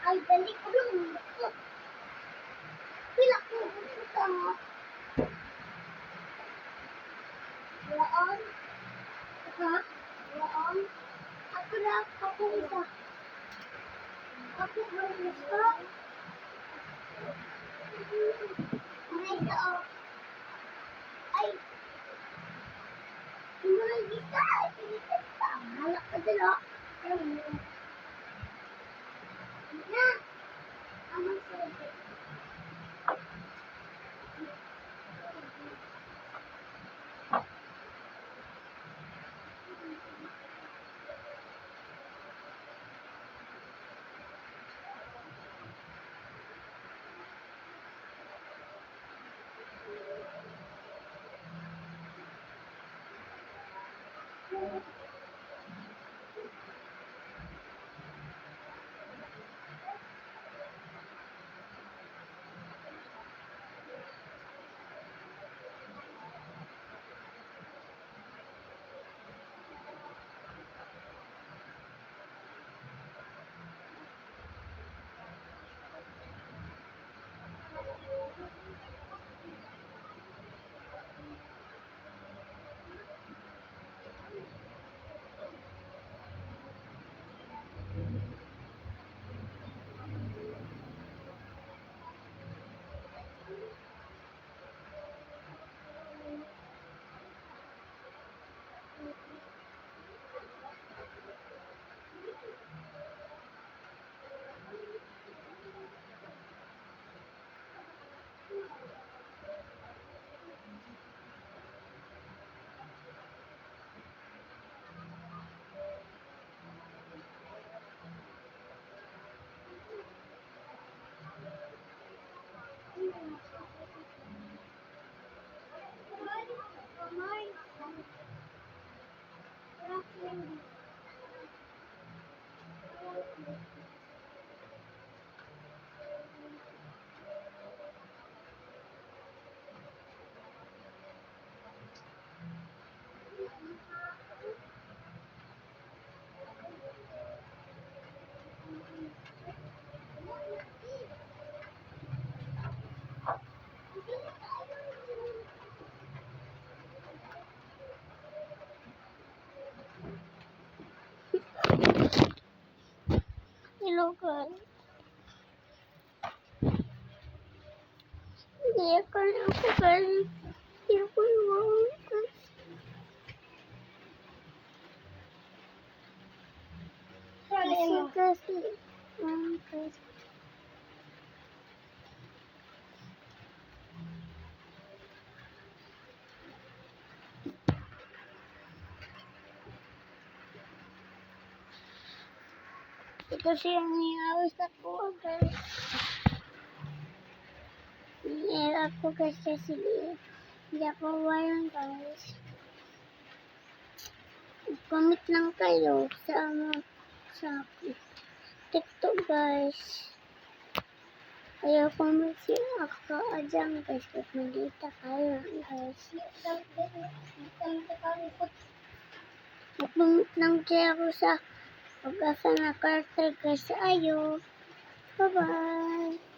Ay, dali ko lang. Pila ko ka. Walaan. Ha? Walaan. Ako na, ako isa. Ako ba isa? May isa o. Ay. May isa. Pilitin ka. Halak ka dala. Na. Amang sabi. Hello guys. Hindi ako nakakal. Hindi ako nakakal. Kasi. Ito siya ang iawis ako guys. Iawis ako guys kasi hindi ako walang guys. Comment lang kayo sa TikTok guys. Ayaw comment siya ako adyan guys. At magkita kayo guys. Comment lang siya ako sa pag-asa na Carter guys. Ayaw. Bye bye.